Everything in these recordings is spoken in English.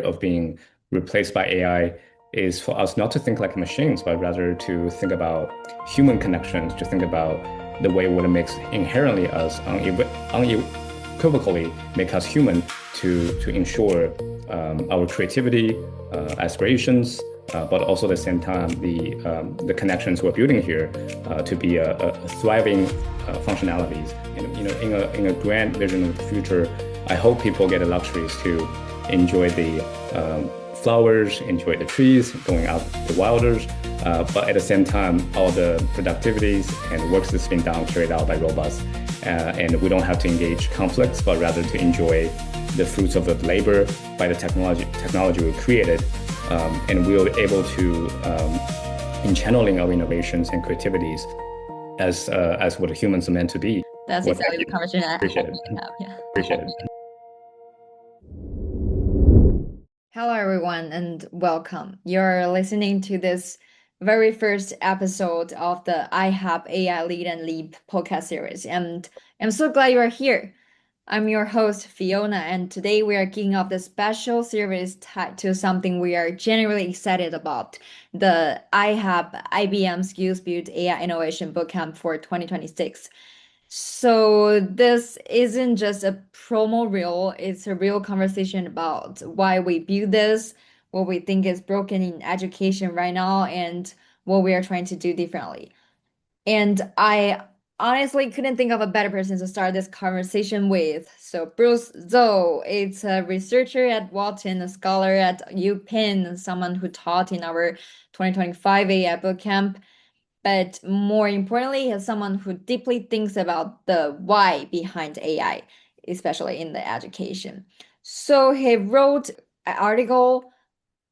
of being replaced by AI is for us not to think like machines, but rather to think about human connections, to think about the way what makes inherently us unequivocally make us human to ensure our creativity, aspirations, but also at the same time the connections we're building here to be a thriving functionalities. And in a grand vision of the future, I hope people get the luxuries to enjoy the flowers, enjoy the trees, going out the wilders, but at the same time, all the productivities and works that's been done carried out by robots. And we don't have to engage conflicts, but rather to enjoy the fruits of the labor by the technology we created. And we were able to, in channeling our innovations and creativities as what humans are meant to be. That's exactly the conversation I Appreciate it. have. Yeah. Appreciate it. Hello, everyone, and welcome. You're listening to this very first episode of the iHub AI Lead and Leap podcast series, and I'm so glad you are here. I'm your host, Fiona, and today we are kicking off the special series tied to something we are genuinely excited about, the iHub IBM Skills Build AI Innovation Bootcamp for 2026. So this isn't just a promo reel, it's a real conversation about why we build this, what we think is broken in education right now, and what we are trying to do differently. And I honestly couldn't think of a better person to start this conversation with. So Bruce Zhou is a researcher at Wharton, a scholar at UPenn, someone who taught in our 2025 AI bootcamp, but more importantly, as someone who deeply thinks about the why behind AI, especially in the education. So he wrote an article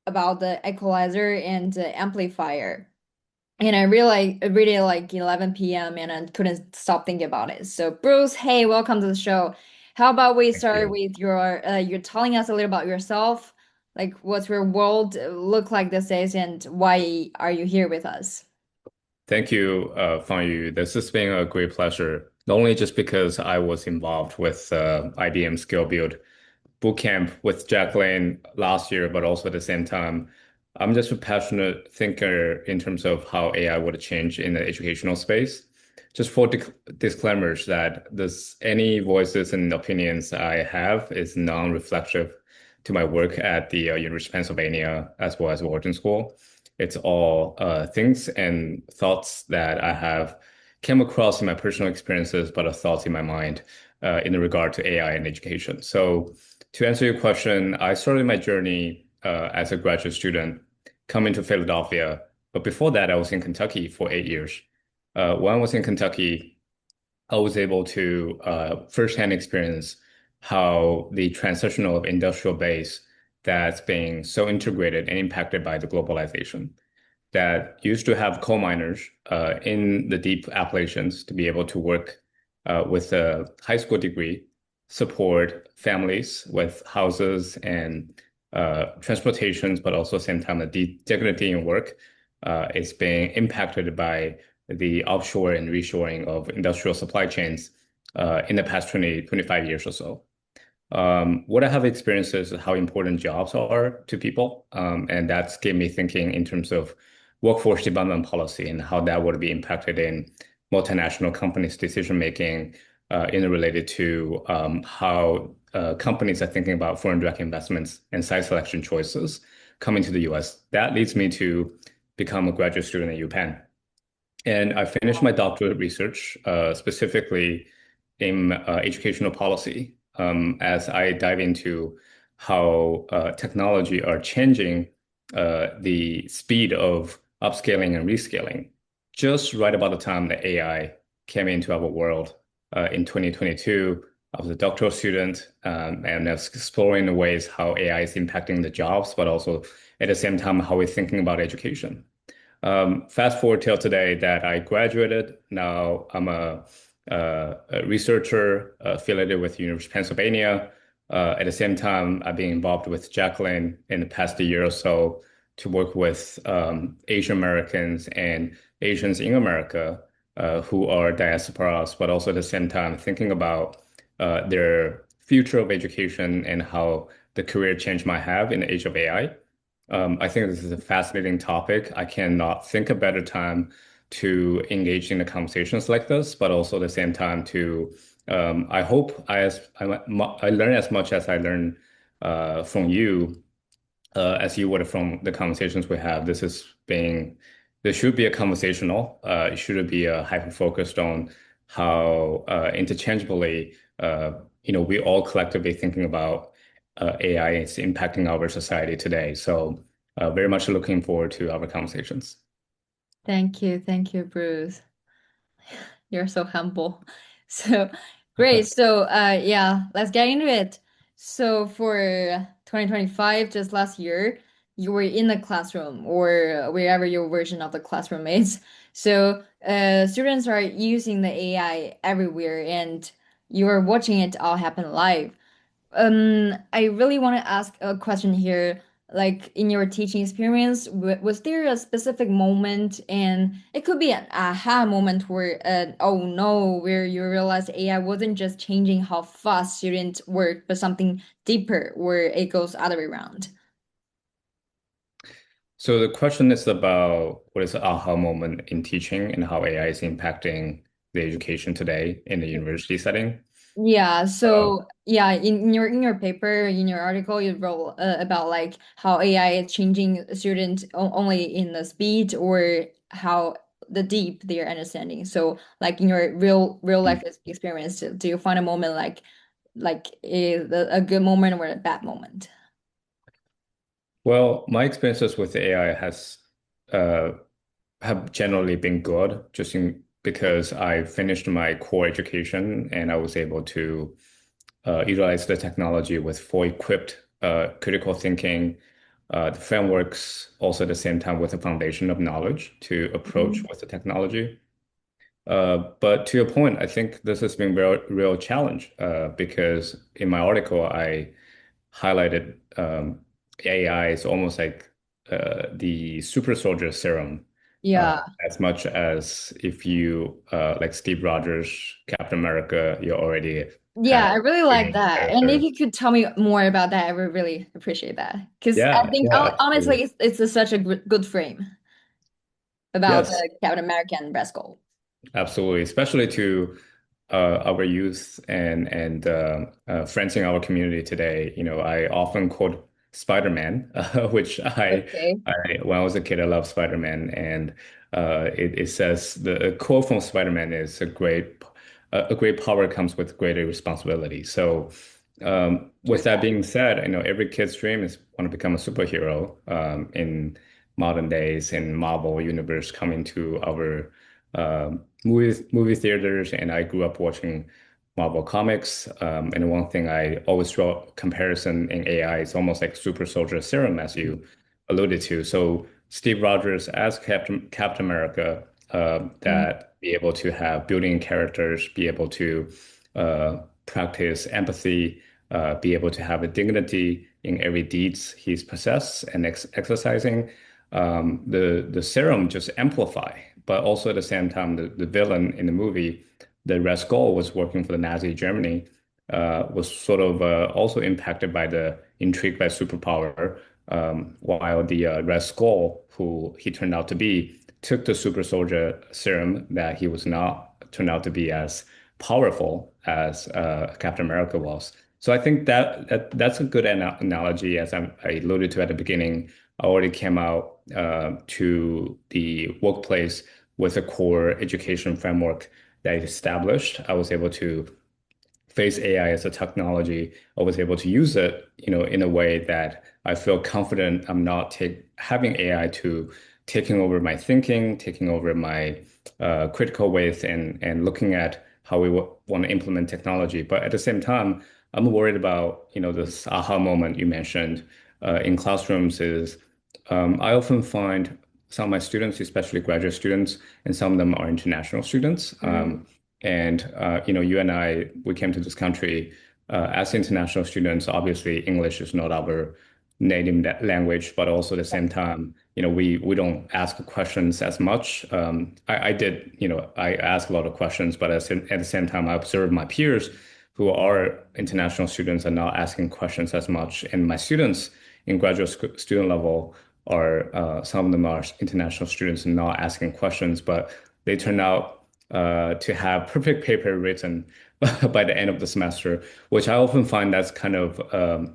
about the equalizer and the amplifier. And I really like 11 p.m. and I couldn't stop thinking about it. So Bruce, hey, welcome to the show. How about we Thank start you. with you're telling us a little about yourself, like what's your world look like these days and why are you here with us? Thank you, Fang Yu. This has been a great pleasure, not only just because I was involved with IBM Skill Build Bootcamp with Jacqueline last year, but also at the same time, I'm just a passionate thinker in terms of how AI would change in the educational space. Just for disclaimers that any voices and opinions I have is non-reflective to my work at the University of Pennsylvania as well as Wharton School. It's all things and thoughts that I have came across in my personal experiences, but are thoughts in my mind in regard to AI and education. So to answer your question, I started my journey as a graduate student coming to Philadelphia. But before that, I was in Kentucky for 8 years. When I was in Kentucky, I was able to firsthand experience how the transition of industrial base that's being so integrated and impacted by the globalization that used to have coal miners in the deep Appalachians to be able to work with a high school degree, support families with houses and transportations, but also at the same time the dignity in work is being impacted by the offshore and reshoring of industrial supply chains in the past 20, 25 years or so. What I have experienced is how important jobs are to people. And that's gave me thinking in terms of workforce development policy and how that would be impacted in multinational companies' decision making in related to how companies are thinking about foreign direct investments and site selection choices coming to the US. That leads me to become a graduate student at UPenn. And I finished my doctorate research specifically in educational policy as I dive into how technology are changing the speed of upscaling and rescaling. Just right about the time that AI came into our world in 2022, I was a doctoral student and I was exploring the ways how AI is impacting the jobs, but also at the same time, how we're thinking about education. Fast forward till today that I graduated. Now I'm a researcher affiliated with University of Pennsylvania. At the same time, I've been involved with Jacqueline in the past year or so to work with Asian Americans and Asians in America who are diasporas, but also at the same time thinking about their future of education and how the career change might have in the age of AI. I think this is a fascinating topic. I cannot think a better time to engage in the conversations like this, but also at the same time to I hope I learn as much as I learn from you as you would from the conversations we have. This should be a conversational. It should be hyper focused on how interchangeably we all collectively thinking about AI is impacting our society today. So very much looking forward to our conversations. Thank you, Bruce. You're so humble. So great. So yeah, let's get into it. So for 2025, just last year, you were in the classroom or wherever your version of the classroom is. So students are using the AI everywhere and you are watching it all happen live. I really want to ask a question here. Like in your teaching experience, was there a specific moment, and it could be an aha moment where, oh no, where you realized AI wasn't just changing how fast students work, but something deeper, where it goes other way around. So the question is about what is the aha moment in teaching and how AI is impacting the education today in the university setting. Yeah, Uh, so yeah, in your paper, in your article, you wrote about like how AI is changing students only in the speed or how the deep their understanding. So like in your real life experience, do you find a moment like a good moment or a bad moment? well, my experiences with AI uh, have generally been good, because I finished my core education and I was able to utilize the technology with fully equipped critical thinking, the frameworks, also at the same time with a foundation of knowledge to approach Mhm. with the technology. But to your point, I think this has been real challenge because in my article I highlighted AI is almost like the super soldier serum, uh, Yeah. as much as if you like Steve Rogers, Captain America, you already Yeah, have I really like a that. And if character. you could tell me more about that, I would really appreciate that. Because I Yeah, think yeah, honestly, absolutely. it's such a good frame about Yes. the Captain American Rascal. Absolutely, especially to our youth and friends in our community today. I often quote Spider-Man, which Okay. I when I was a kid, I loved Spider-Man, and it says the a quote from Spider-Man is a great power comes with greater responsibility. So, True with that that. being said, every kid's dream is want to become a superhero in modern days in Marvel universe coming to our movie theaters, and I grew up watching Marvel comics. And one thing I always draw comparison in AI is almost like super soldier serum, as you alluded to. So Steve Rogers as Captain America, Mm. that be able to have building characters, be able to practice empathy, be able to have a dignity in every deeds he's possessed and exercising. The serum just amplify, but also at the same time, the villain in the movie, the Red Skull, was working for the Nazi Germany, was sort of also impacted by the intrigue by superpower, while the Red Skull, who he turned out to be, took the super soldier serum that he was not turned out to be as powerful as Captain America was. So I think that's a good analogy, as I alluded to at the beginning. I already came out to the workplace with a core education framework that I established. I was able to face AI as a technology. I was able to use it, in a way that I feel confident I'm not having AI to taking over my thinking, taking over my critical ways, and looking at how we want to implement technology. But at the same time, I'm worried about, this aha moment you mentioned in classrooms is I often find some of my students, especially graduate students, and some of them are international students. Mm. And you and I, we came to this country as international students. Obviously, English is not our native language, but also at the same time, we don't ask questions as much. I did, I ask a lot of questions, but at the same time, I observe my peers who are international students are not asking questions as much. And my students in graduate student level are some of them are international students and not asking questions, but they turn out to have perfect paper written by the end of the semester, which I often find that's kind of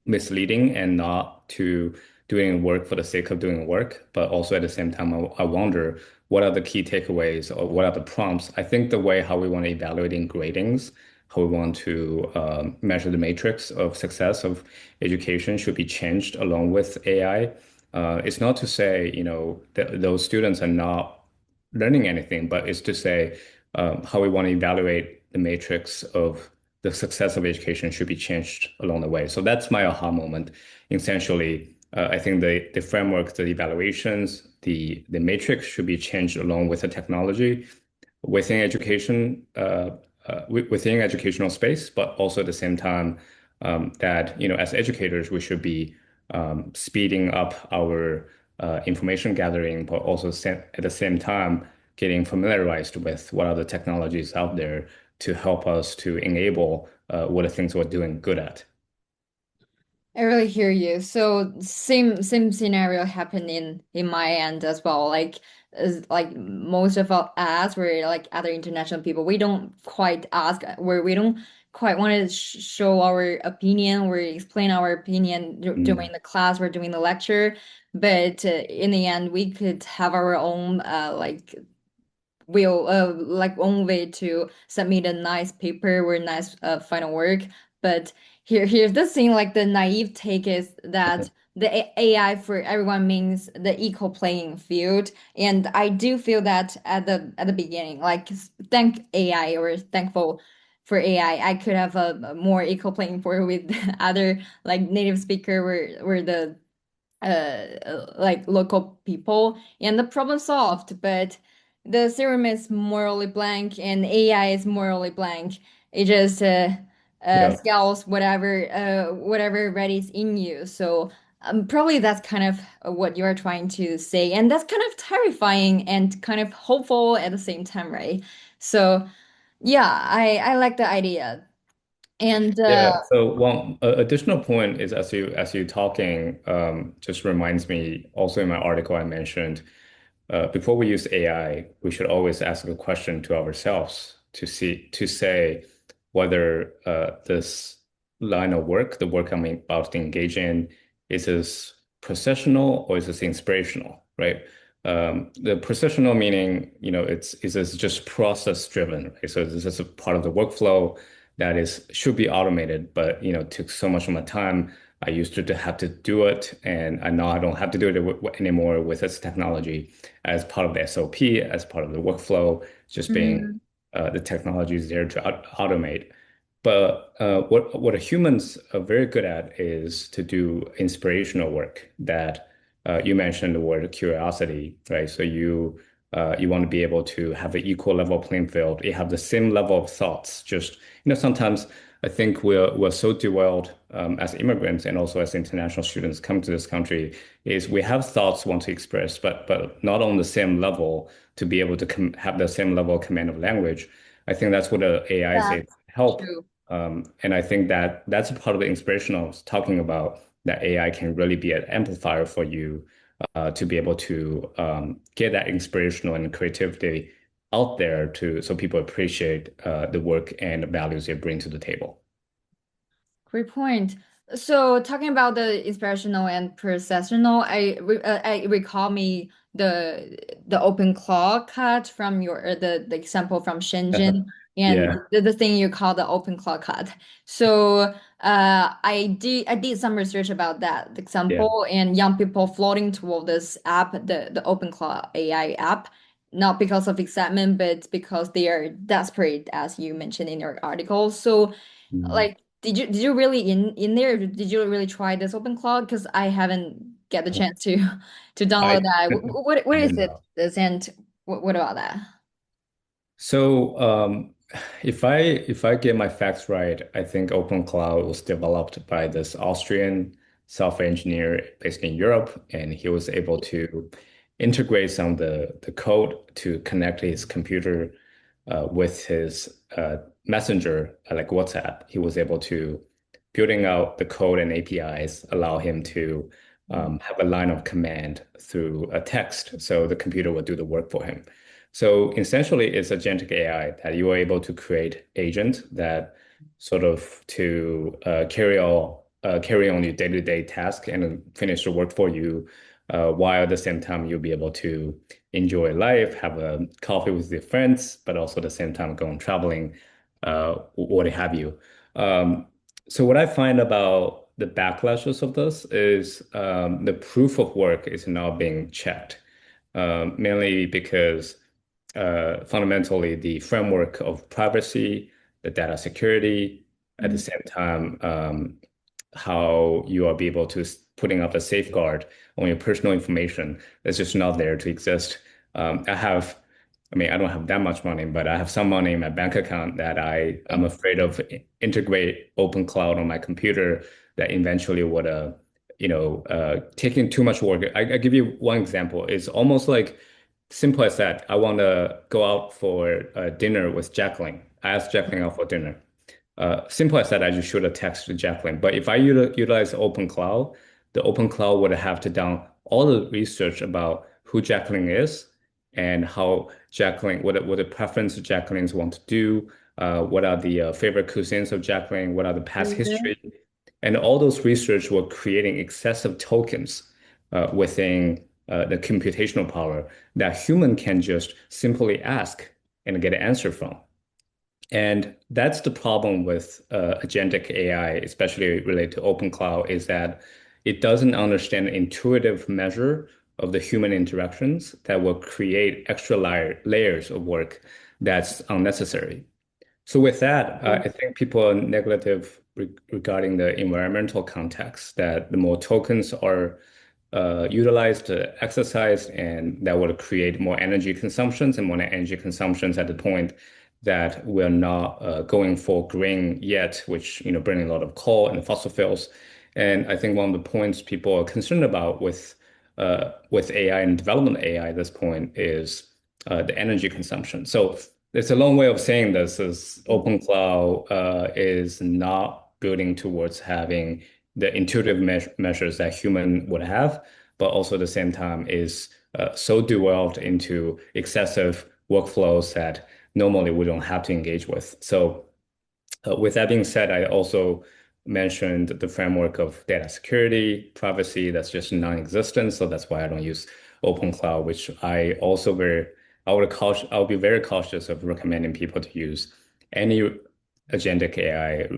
misleading and not to doing work for the sake of doing work, but also at the same time, I wonder what are the key takeaways or what are the prompts? I think the way how we want to evaluate in gradings, how we want to measure the matrix of success of education should be changed along with AI. It's not to say, that those students are not learning anything, but it's to say how we want to evaluate the matrix of the success of education should be changed along the way. So that's my aha moment. Essentially, I think the framework, the evaluations, the matrix should be changed along with the technology within education, within educational space, but also at the same time that as educators we should be speeding up our information gathering, but also at the same time getting familiarized with what are the technologies out there to help us to enable what the things we're doing good at. I really hear you. So same scenario happened in my end as well. Like most of us were like other international people. We don't quite ask where we don't quite want to show our opinion. We explain our opinion Mm, during the class. We're doing the lecture, but in the end, we could have our own will like own way to submit a nice paper or nice final work. But here's the thing, like the naive take is that the AI for everyone means the equal playing field. And I do feel that at the beginning, like thank AI or thankful for AI, I could have a more equal playing field with other like native speaker where the like local people and the problem solved, but the serum is morally blank and AI is morally blank. It just yeah. scales whatever ready's in you. So probably that's kind of what you're trying to say, and that's kind of terrifying and kind of hopeful at the same time, right? So yeah, I like the idea. And Yeah. So one additional point is as you talking, just reminds me also in my article I mentioned, before we use AI, we should always ask a question to ourselves to say whether this line of work, the work I'm about to engage in, is this processional or is this inspirational, right? The processional meaning, is this just process driven, right? So this is a part of the workflow that is should be automated, but took so much of my time. I used to have to do it, and I know I don't have to do it anymore with this technology as part of the SOP, as part of the workflow, just being mm, the technology is there to automate. But what humans are very good at is to do inspirational work that you mentioned the word curiosity, right? So you want to be able to have an equal level playing field. You have the same level of thoughts. Just sometimes I think we're so dwelled as immigrants and also as international students come to this country is we have thoughts we want to express, but not on the same level to be able to have the same level of command of language. I think that's what the AI is able that's to help. true. And I think that that's a part of the inspiration I was talking about, that AI can really be an amplifier for you to be able to get that inspirational and creativity out there so people appreciate the work and the values they bring to the table. Great point. So talking about the inspirational and processional, I recall me the open claw cut from your the example from Shenzhen and Yeah. the thing you call the open claw cut. So I did some research about that Yeah. example and young people floating toward this app, the open claw AI app, not because of excitement, but because they are desperate, as you mentioned in your article. So Mm. like, did you really in there? Did you really try this open cloud? Because I haven't get the chance to to I download that. What I is don't it? know. This and what about that? So, if I get my facts right, I think OpenCloud was developed by this Austrian software engineer based in Europe, and he was able to integrate some of the code to connect his computer with his messenger, like WhatsApp. He was able to building out the code and APIs allow him to have a line of command through a text, so the computer will do the work for him. So essentially, it's agentic AI that you are able to create agent that sort of to carry on your day-to-day task and finish the work for you, while at the same time you'll be able to enjoy life, have a coffee with your friends, but also at the same time going traveling, what have you. Um, so what I find about the backlashes of this is the proof of work is now being checked, mainly because fundamentally the framework of privacy, the data security, at the Mhm. same time, how you are be able to putting up a safeguard on your personal information that's just not there to exist. I mean, I don't have that much money, but I have some money in my bank account that I'm afraid of integrate open cloud on my computer that eventually would, taking too much work. I give you one example. It's almost like simple as that. I want to go out for dinner with Jacqueline. I asked Jacqueline out for dinner. Simple as that, I just shoot a text to Jacqueline. But if I utilize Open Cloud, the Open Cloud would have to done all the research about who Jacqueline is and how Jacqueline, what the preference Jacqueline's want to do, what are the favorite cuisines of Jacqueline, what are the past Yeah. history, and all those research were creating excessive tokens within the computational power that human can just simply ask and get an answer from. And that's the problem with agentic AI, especially related to open cloud, is that it doesn't understand intuitive measure of the human interactions that will create extra layers of work that's unnecessary. So with that, I think people are negative regarding the environmental context, that the more tokens are utilized, exercised, and that would create more energy consumptions and more energy consumptions at the point that we're not going for green yet, which burning a lot of coal and fossil fuels. And I think one of the points people are concerned about with AI and development of AI at this point is the energy consumption. So it's a long way of saying this is open cloud is not building towards having the intuitive measures that human would have, but also at the same time is so delved into excessive workflows that normally we don't have to engage with. So with that being said, I also mentioned the framework of data security, privacy, that's just non-existent. So that's why I don't use open cloud, which I'll be very cautious of recommending people to use any agentic AI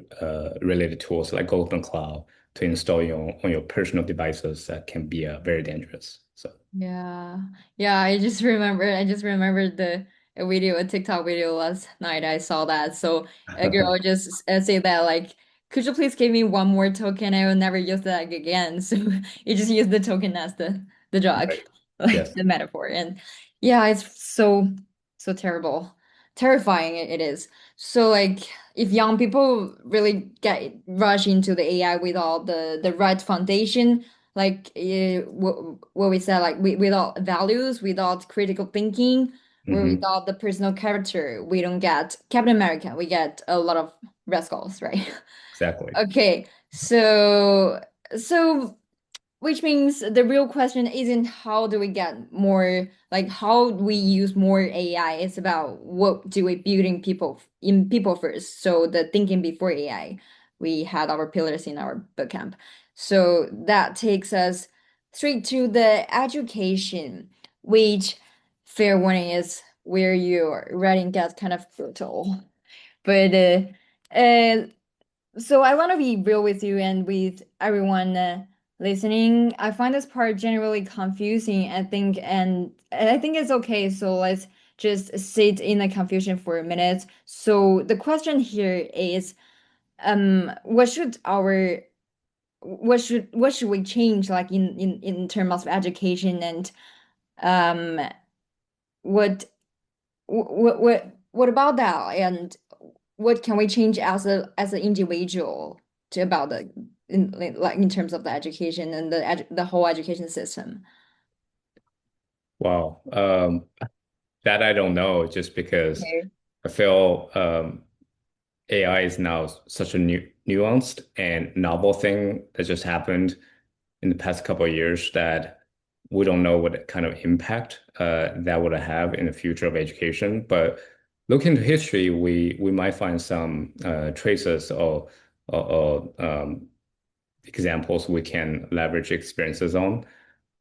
related tools like open cloud to install on your personal devices that can be very dangerous. So Yeah. Yeah, I just remembered the a video, a TikTok video last night. I saw that. So a girl just said that like, could you please give me one more token? I will never use that again. So you just use the token as the drug, right. like Yes. the metaphor. And yeah, it's so terrible. Terrifying it is. So like if young people really get rush into the AI without the right foundation, like what we said, like without values, without critical thinking, or Hmm. without the personal character, we don't get Captain America. We get a lot of rascals, right? Exactly. Okay, so which means the real question isn't how do we get more, like how we use more AI. It's about what do we build in people first. So the thinking before AI, we had our pillars in our bootcamp. So that takes us straight to the education, which fair warning is where your writing gets kind of brutal. But uh, so I want to be real with you and with everyone listening. I find this part generally confusing, and I think it's okay. So let's just sit in the confusion for a minute. So the question here is, what should we change, like in terms of education, and um, what what about that? And what can we change as an individual to about the like in terms of the education and the whole education system? Wow. That I don't know, just because Okay. I feel AI is now such a nuanced and novel thing that just happened in the past couple of years that we don't know what kind of impact that would have in the future of education. But looking into history, we might find some traces or examples we can leverage experiences on.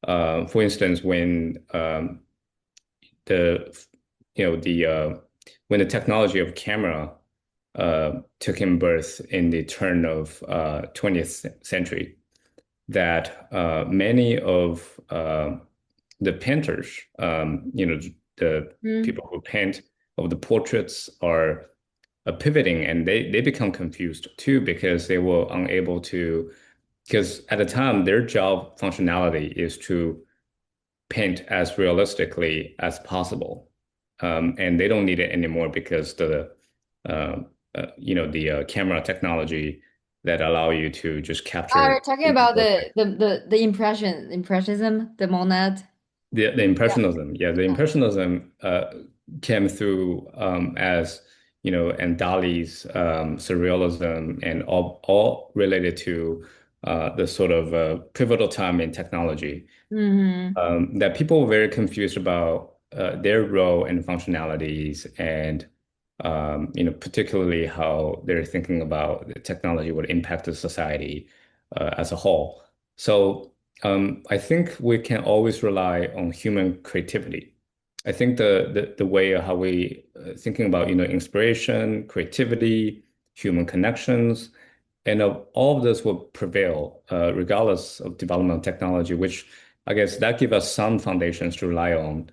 For instance, the the when the technology of camera took in birth in the turn of 20th century, that many of the painters, the Mm, people who paint of the portraits are pivoting, and they become confused too because they were unable to, because at the time their job functionality is to paint as realistically as possible. And they don't need it anymore because uh, the camera technology that allow you to just Are capture talking about images. the impressionism, the Monet. The Yeah. impressionism, yeah, the impressionism came through as and Dali's surrealism, and all related to the sort of pivotal time in technology, Hmm. that people were very confused about their role and functionalities, and particularly how they're thinking about the technology would impact the society as a whole. So I think we can always rely on human creativity. I think the way how we thinking about inspiration, creativity, human connections, and all of this will prevail regardless of development of technology, which I guess that gives us some foundations to rely on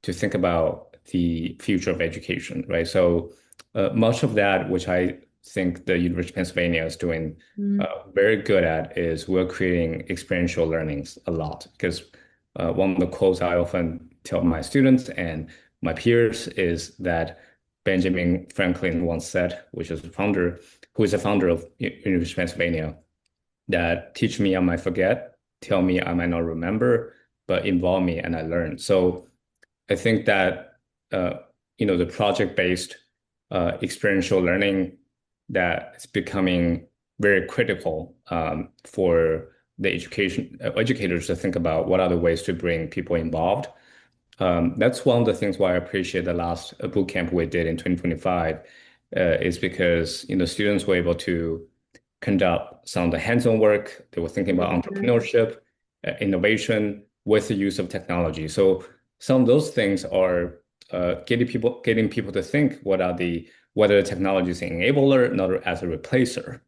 to think about the future of education, right? So much of that, which I think the University of Pennsylvania is doing very good at, is we're creating experiential learnings a lot. Because one of the quotes I often tell my students and my peers is that Benjamin Franklin once said, who is the founder of University of Pennsylvania, that teach me I might forget, tell me I might not remember, but involve me and I learn. So I think that uh, the project-based experiential learning that is becoming very critical for the educators to think about what are the ways to bring people involved. That's one of the things why I appreciate the last boot camp we did in 2025 is because students were able to conduct some of the hands-on work. They were thinking about Hmm. entrepreneurship, innovation with the use of technology. So some of those things are getting people to think whether the technology is an enabler, not as a replacer,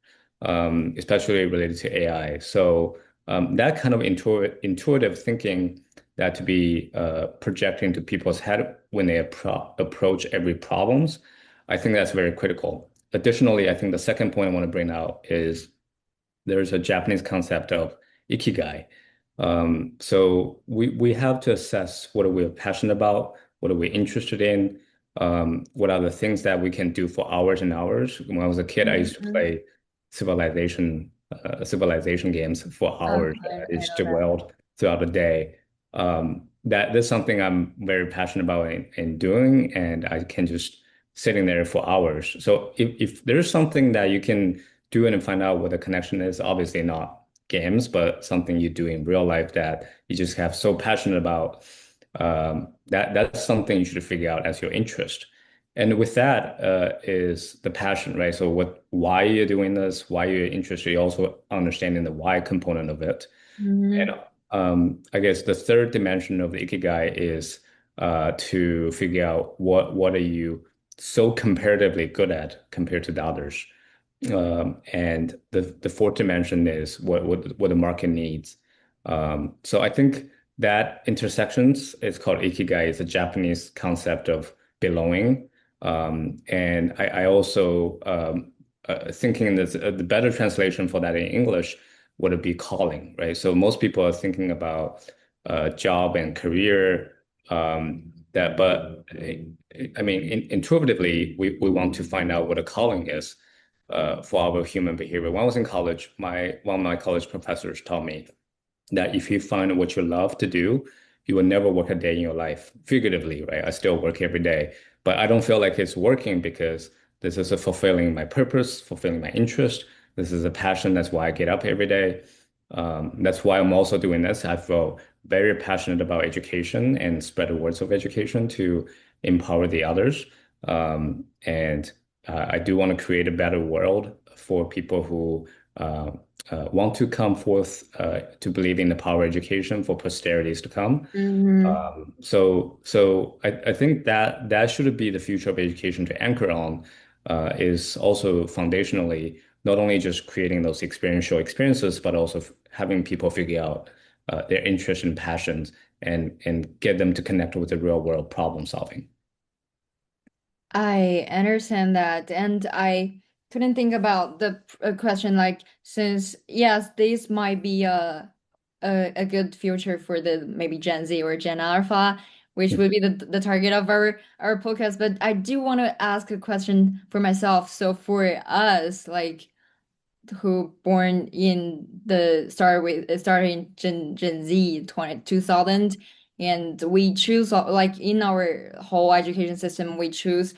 especially related to AI. So that kind of intuitive thinking that to be projecting to people's head when they approach every problems, I think that's very critical. Additionally, I think the second point I want to bring out is there's a Japanese concept of ikigai. So we have to assess what are we passionate about, what are we interested in, what are the things that we can do for hours and hours. When I was a kid, I used to Hmm. play civilization games for hours. I I just know that. dwelled throughout the day. That's something I'm very passionate about in doing, and I can just sitting there for hours. So if there's something that you can do it and find out what the connection is, obviously not games, but something you do in real life that you just have so passionate about, that's something you should figure out as your interest. And with that is the passion, right? So why you're doing this, why you're interested, you're also understanding the why component of it. And Hmm. I guess the third dimension of the Ikigai is to figure out what are you so comparatively good at compared to the others. And the fourth dimension is what the market needs. So I think that intersections is called Ikigai. It's a Japanese concept of belonging. And I also thinking that the better translation for that in English would be calling, right? So most people are thinking about job and career. But I mean, intuitively, we want to find out what a calling is for our human behavior. When I was in college, one of my college professors taught me that if you find what you love to do, you will never work a day in your life, figuratively, right? I still work every day, but I don't feel like it's working because this is a fulfilling my purpose, fulfilling my interest. This is a passion. That's why I get up every day. That's why I'm also doing this. I feel very passionate about education and spread the words of education to empower the others. And I do want to create a better world for people who want to come forth to believe in the power of education for posterities to come. Hmm. I think that that should be the future of education to anchor on, is also foundationally not only just creating those experiential experiences, but also having people figure out their interests and passions and get them to connect with the real world problem solving. I understand that, and I couldn't think about the question like since yes, this might be a good future for the maybe Gen Z or Gen Alpha, which would be the target of our podcast. But I do want to ask a question for myself. So for us, like who born in the starting Gen Z 2000, and we choose like in our whole education system we choose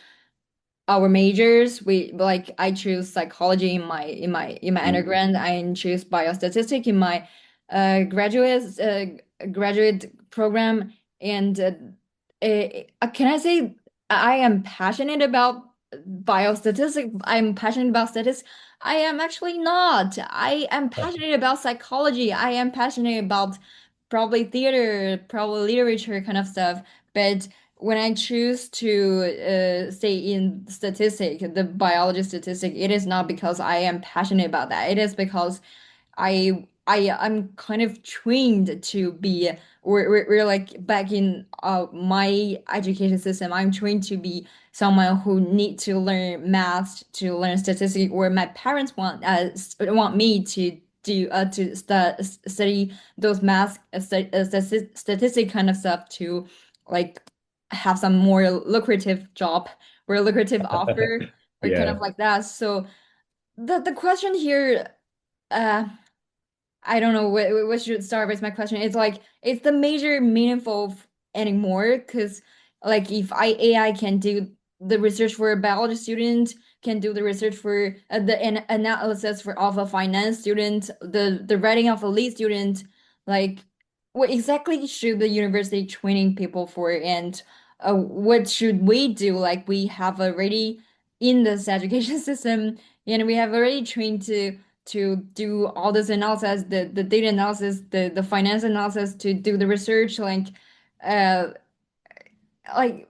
our majors. We like I choose psychology in my Mhm. undergrad. I choose biostatistic in my graduate program. And can I say I am passionate about biostatistics? I'm passionate about statistics. I am actually not. I am passionate about psychology. I am passionate about probably theater, probably literature kind of stuff. But when I choose to stay in statistic, the biology statistic, it is not because I am passionate about that. It is because I'm kind of trained to be we're like back in my education system. I'm trained to be someone who need to learn math, to learn statistics, or my parents want me to do to study those math statistic kind of stuff to like have some more lucrative job or lucrative offer or kind of Yeah. like that. So the question here, uh I don't know what should start with my question. It's like it's the major meaningful anymore because like if AI can do the research for a biology student, can do the research for the analysis for of a finance student, the writing of a lead student, like what exactly should the university training people for, and what should we do? Like we have already in this education system, and we have already trained to do all this analysis, the data analysis, the finance analysis, to do the research, uh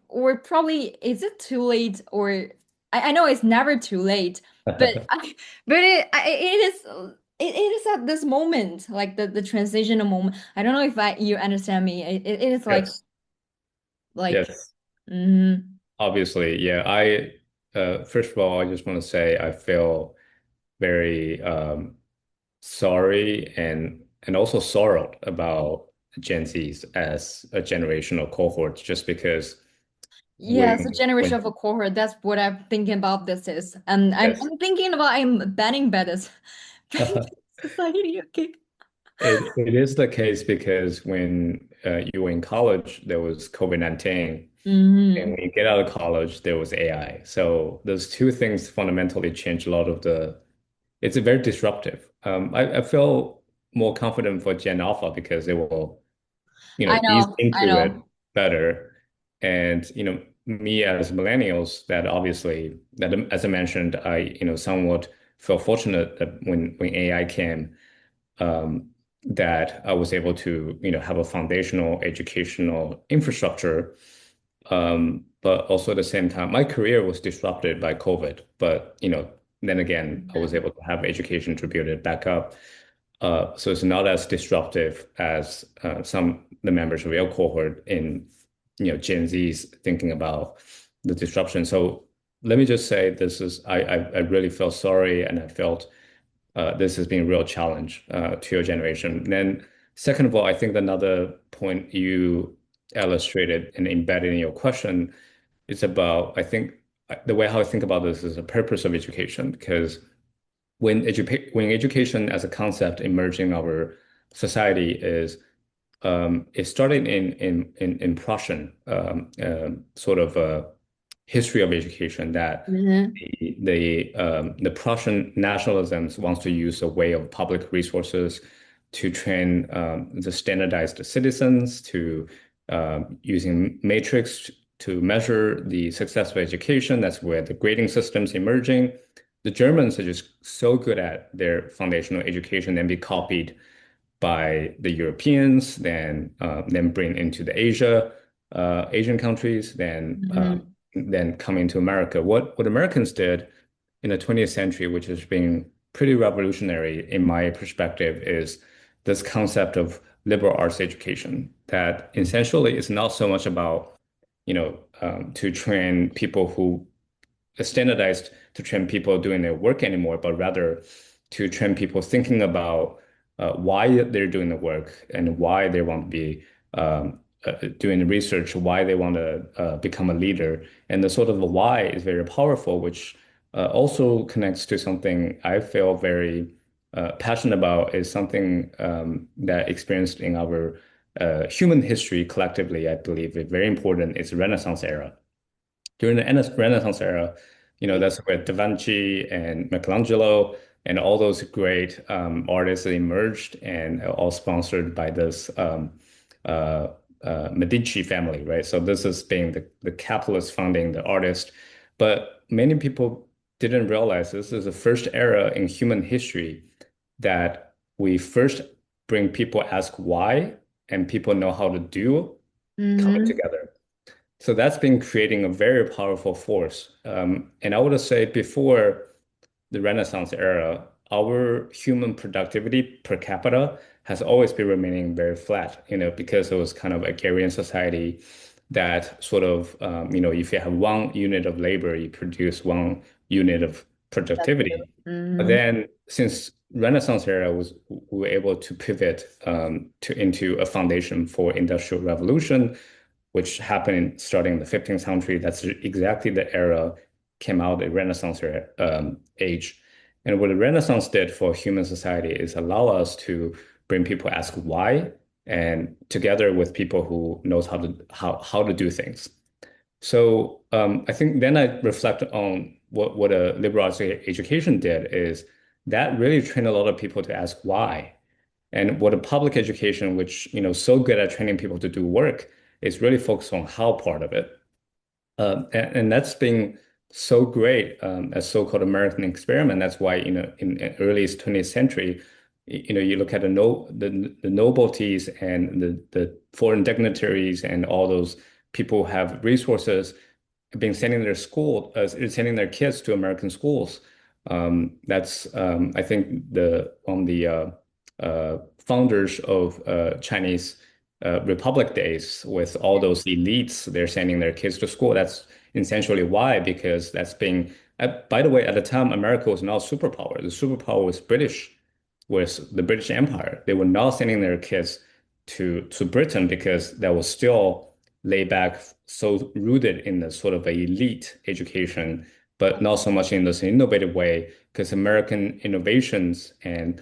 or probably is it too late? Or I know it's never too late, but but it is it is at this moment, like the transitional moment. I don't know if you understand me. It is Yes. like Yes. mm, Obviously. Yeah. First of all, I just want to say I feel very sorry and also sorrowed about Gen Zs as a generational cohort, just because yeah, so when generation of a cohort. That's what I'm thinking about. This is, and yes. I'm thinking about I'm banning by this society. Okay. It is the case because when you were in college, there was COVID-19, and Hmm. when you get out of college, there was AI. So those two things fundamentally change a lot of the. It's a very disruptive. I feel more confident for Gen Alpha because they will, ease I into it know. better. And, me as millennials, that obviously, that as I mentioned, I, somewhat felt fortunate that when AI came, that I was able to, have a foundational educational infrastructure. But also at the same time, my career was disrupted by COVID. But, then again, I was Mhm. able to have education to build it back up. So it's not as disruptive as some the members of your cohort in, Gen Z's thinking about the disruption. So let me just say this is I really felt sorry and I felt this has been a real challenge to your generation. And then second of all, I think another point you illustrated and embedded in your question is about, I think the way how I think about this is the purpose of education, because when education as a concept emerging in our society is it started in Prussian sort of history of education that Mm-hmm. the Prussian nationalism wants to use a way of public resources to train the standardized citizens to using matrix to measure the success of education. That's where the grading system's emerging. The Germans are just so good at their foundational education and be copied by the Europeans, then bring into the Asian countries, Mm-hmm. then come into America. What Americans did in the 20th century, which has been pretty revolutionary in my perspective, is this concept of liberal arts education that essentially is not so much about, to train people who standardized to train people doing their work anymore, but rather to train people thinking about why they're doing the work and why they want to be doing the research, why they want to become a leader. And the sort of the why is very powerful, which also connects to something I feel very passionate about, is something that experienced in our human history collectively, I believe is very important. It's Renaissance era. During the Renaissance era, that's where Da Vinci and Michelangelo and all those great artists emerged, and all sponsored by this uh, Medici family, right? So this is being the capitalist funding the artist. But many people didn't realize this is the first era in human history that we first bring people ask why and people know how to do coming Mm-hmm. together. So that's been creating a very powerful force. And I would say before the Renaissance era, our human productivity per capita has always been remaining very flat, because it was kind of agrarian society that sort of, if you have one unit of labor, you produce one unit of productivity. But Mm-hmm. then since Renaissance era we were able to pivot into a foundation for industrial revolution, which happened starting in the 15th century. That's exactly the era came out the Renaissance age. And what the Renaissance did for human society is allow us to bring people ask why, and together with people who knows how to do things. So I think then I reflect on what a liberal arts education did is that really trained a lot of people to ask why. And what a public education, which so good at training people to do work, is really focused on how part of it. And that's been so great as so-called American experiment. That's why, in early 20th century, you look at the nobilities and the foreign dignitaries and all those people who have resources been sending their kids to American schools. That's I think the founders of Chinese Republic days with all those elites, they're sending their kids to school. That's essentially why, because that's being. By the way, at the time, America was not a superpower. The superpower was British, was the British Empire. They were not sending their kids to Britain because that was still laid back, so rooted in the sort of elite education, but not so much in this innovative way, because American innovations and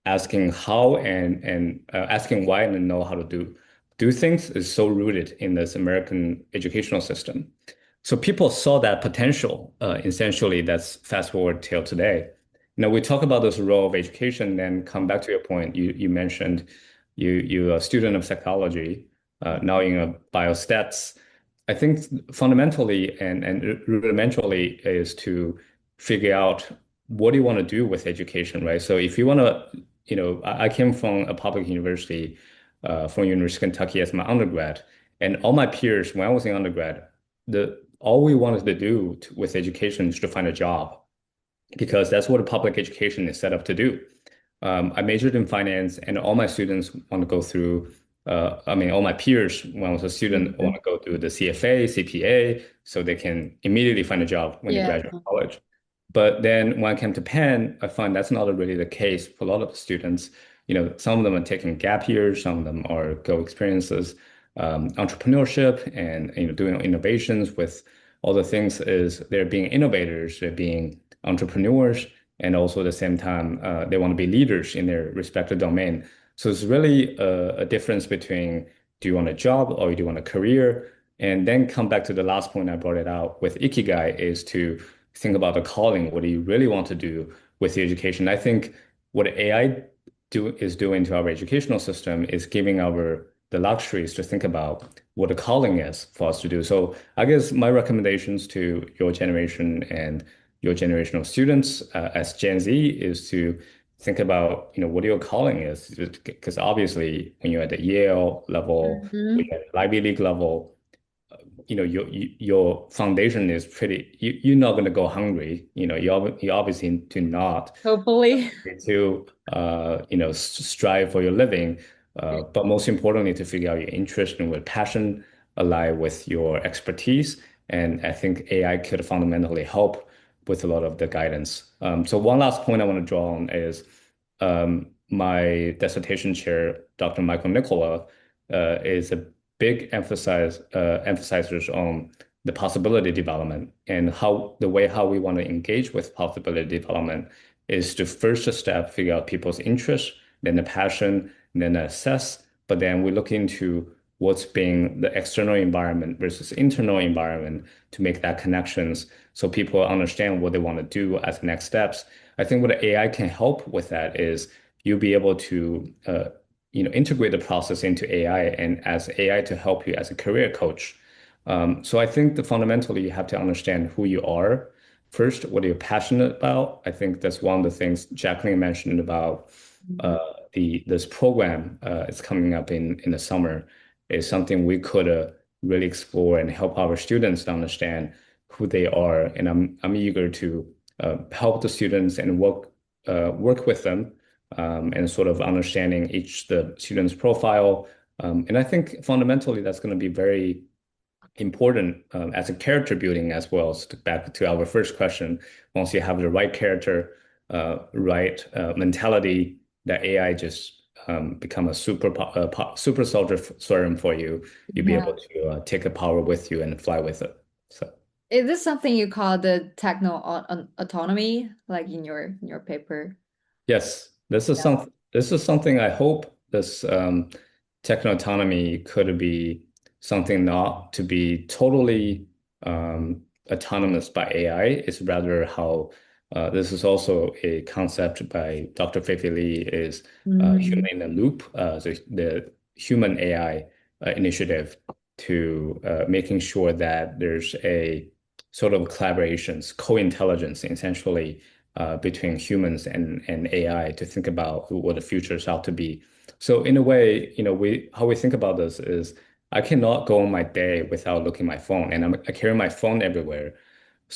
asking how and asking why and know how to do things is so rooted in this American educational system. So people saw that potential. Essentially, that's fast forward till today. Now we talk about this role of education, then come back to your point. You mentioned you're a student of psychology, now in a biostats. I think fundamentally and rudimentarily is to figure out what do you want to do with education, right? So if you want to, I came from a public university, from University of Kentucky as my undergrad, and all my peers when I was in undergrad, the all we wanted to do with education is to find a job because that's what a public education is set up to do. I majored in finance, and all my students want to go through. All my peers, when I was a student, want to go through the CFA, CPA, so they can immediately find a job when they Yeah. graduate college. But then when I came to Penn, I find that's not really the case for a lot of the students. Some of them are taking gap years, some of them are go experiences, entrepreneurship, and doing innovations with all the things is they're being innovators, they're being entrepreneurs, and also at the same time they want to be leaders in their respective domain. So it's really a difference between do you want a job or do you want a career? And then come back to the last point I brought it out with Ikigai is to think about the calling. What do you really want to do with the education? I think what AI is doing to our educational system is giving our the luxuries to think about what the calling is for us to do. So I guess my recommendations to your generation and your generation of students as Gen Z is to think about, what your calling is. Because obviously when you're at the Yale level, when Mhm. you're at the Ivy League level, your foundation is pretty, you're not going to go hungry. You obviously do not Hopefully. to strive for your living, but most importantly to figure out your interest and what passion align with your expertise. And I think AI could fundamentally help with a lot of the guidance. So one last point I want to draw on is my dissertation chair, Dr. Michael Nicola, is a big emphasizers on the possibility development and how we want to engage with possibility development is to first step, figure out people's interests, then the passion, then assess. But then we look into what's being the external environment versus internal environment to make that connections so people understand what they want to do as next steps. I think what AI can help with that is you'll be able to integrate the process into AI and as AI to help you as a career coach. So I think that fundamentally you have to understand who you are first, what are you passionate about? I think that's one of the things Jacqueline mentioned about Mhm. uh, the this program is coming up in the summer is something we could really explore and help our students to understand who they are. And I'm eager to help the students and work with them and sort of understanding each the student's profile. And I think fundamentally that's going to be very important as a character building as well. So back to our first question, once you have the right character, right mentality, that AI just become a super soldier serum for you. You'll be able Yeah. to take the power with you and fly with it. So. Is this something you call the techno-autonomy, like in your paper? Yes, Yeah. this is something I hope this techno autonomy could be something not to be totally autonomous by AI. It's rather how this is also a concept by Dr. Fei Li is human Mm. in the loop, the human AI initiative to making sure that there's a sort of collaborations, co-intelligence, essentially between humans and AI to think about what the future is out to be. So in a way, we how we think about this is I cannot go on my day without looking at my phone, and I carry my phone everywhere.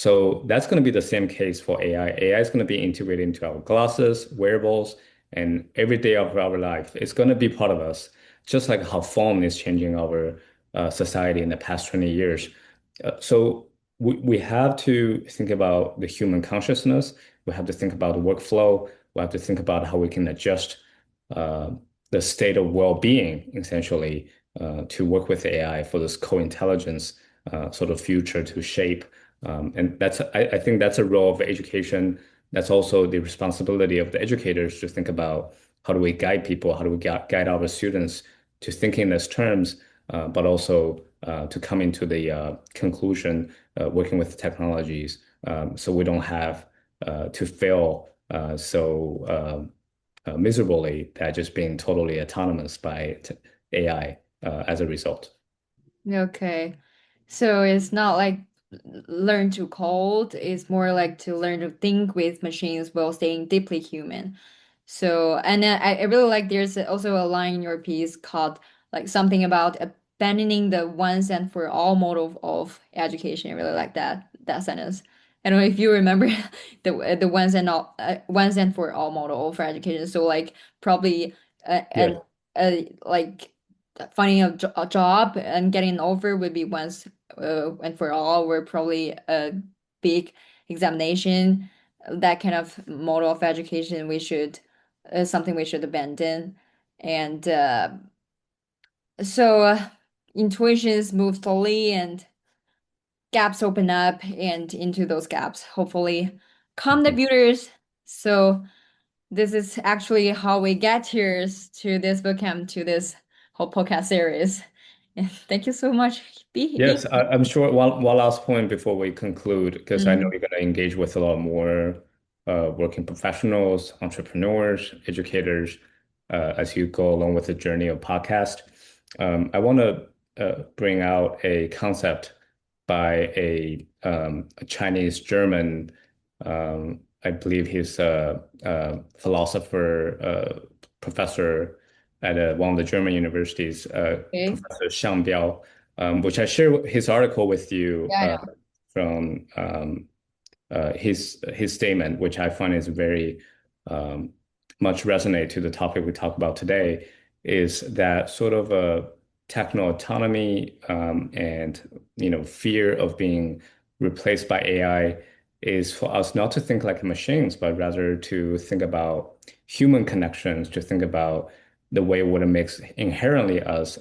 So that's going to be the same case for AI. AI is going to be integrated into our glasses, wearables, and every day of our life. It's going to be part of us, just like how phone is changing our society in the past 20 years. So we have to think about the human consciousness. We have to think about the workflow. We have to think about how we can adjust uh, the state of well-being, essentially, to work with AI for this co-intelligence sort of future to shape. And I think that's a role of education. That's also the responsibility of the educators to think about how do we guide people, how do we guide our students to think in these terms, but also to come into the conclusion working with technologies so we don't have to fail miserably that just being totally autonomous by AI as a result. Okay. So it's not like learn to code, it's more like to learn to think with machines while staying deeply human. So, and then I really like there's also a line in your piece called like something about abandoning the once and for all model of education. I really like that sentence. I don't know if you remember the once and for all model for education. So like probably and Yeah. like finding a job and getting over would be once and for all. We're probably a big examination. That kind of model of education we should something we should abandon. And so intuitions move slowly and gaps open up and into those gaps, hopefully calm the Mhm. builders. So this is actually how we get here to this bootcamp, to this whole podcast series. And thank you so much being Yes, I'm sure one last point before we conclude, because I know here. you're going to engage with a lot more working professionals, entrepreneurs, educators as you go along with the journey of podcast. I want to bring out a concept by a Chinese German, I believe he's a philosopher, professor at one of the German universities, Okay. Professor Xiang Biao, which I share his article with you Yeah, I know. from his statement, which I find is very um, much resonate to the topic we talk about today, is that sort of a techno-autonomy and fear of being replaced by AI is for us not to think like machines, but rather to think about human connections, to think about the way what it makes inherently us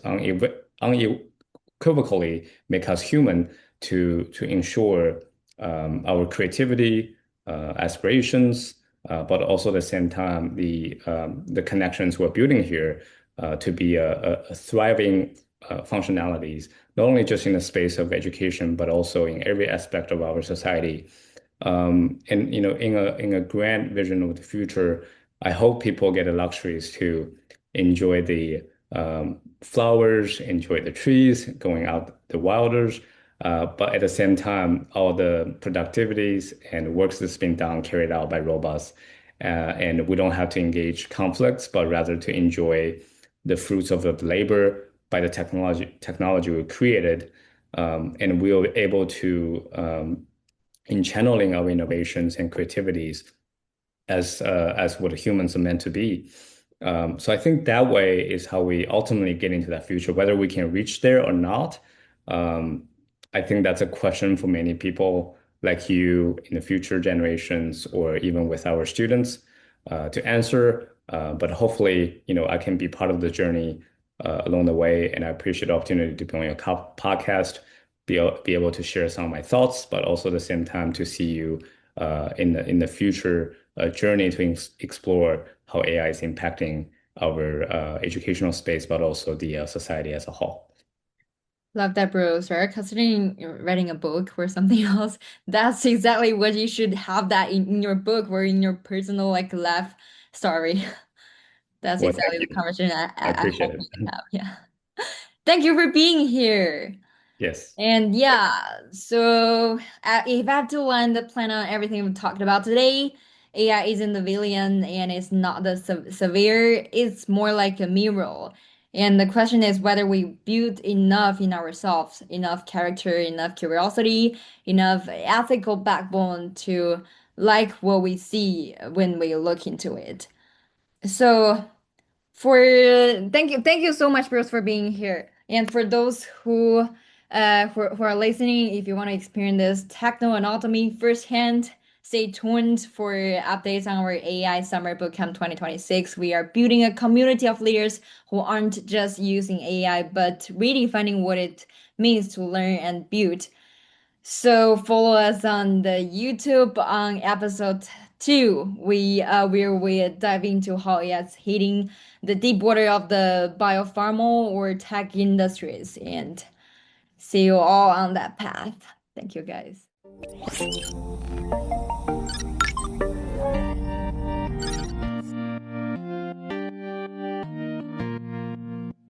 unequivocally make us human to ensure our creativity, aspirations, but also at the same time the connections we're building here to be a thriving functionalities, not only just in the space of education, but also in every aspect of our society. And in a grand vision of the future, I hope people get the luxuries to enjoy the flowers, enjoy the trees, going out the wilders, but at the same time, all the productivities and works that's been done carried out by robots, and we don't have to engage conflicts, but rather to enjoy the fruits of the labor by the technology we created, and we are able to in channeling our innovations and creativities as what humans are meant to be. So I think that way is how we ultimately get into that future. Whether we can reach there or not, um, I think that's a question for many people like you in the future generations, or even with our students to answer. But hopefully, I can be part of the journey along the way, and I appreciate the opportunity to be on your podcast, be able to share some of my thoughts, but also at the same time to see you in the future journey to explore how AI is impacting our educational space, but also the society as a whole. Love that, bro. Sorry, considering you're writing a book or something else, that's exactly what you should have that in your book or in your personal like life story. That's Well, exactly thank the you. conversation I I appreciate hope we it. can have. Yeah. Thank you for being here. Yes. And yeah, so if I have to land the plan on everything we've talked about today, AI isn't the villain and it's not the severe, it's more like a mirror. And the question is whether we build enough in ourselves, enough character, enough curiosity, enough ethical backbone to like what we see when we look into it. So for thank you so much, Bruce, for being here. And for those who are listening, if you want to experience this techno-autonomy firsthand, stay tuned for updates on our AI Summer Bootcamp 2026. We are building a community of leaders who aren't just using AI, but really finding what it means to learn and build. So follow us on the YouTube on episode 2. We dive into how it's hitting the deep water of the biopharma or tech industries and see you all on that path. Thank you guys.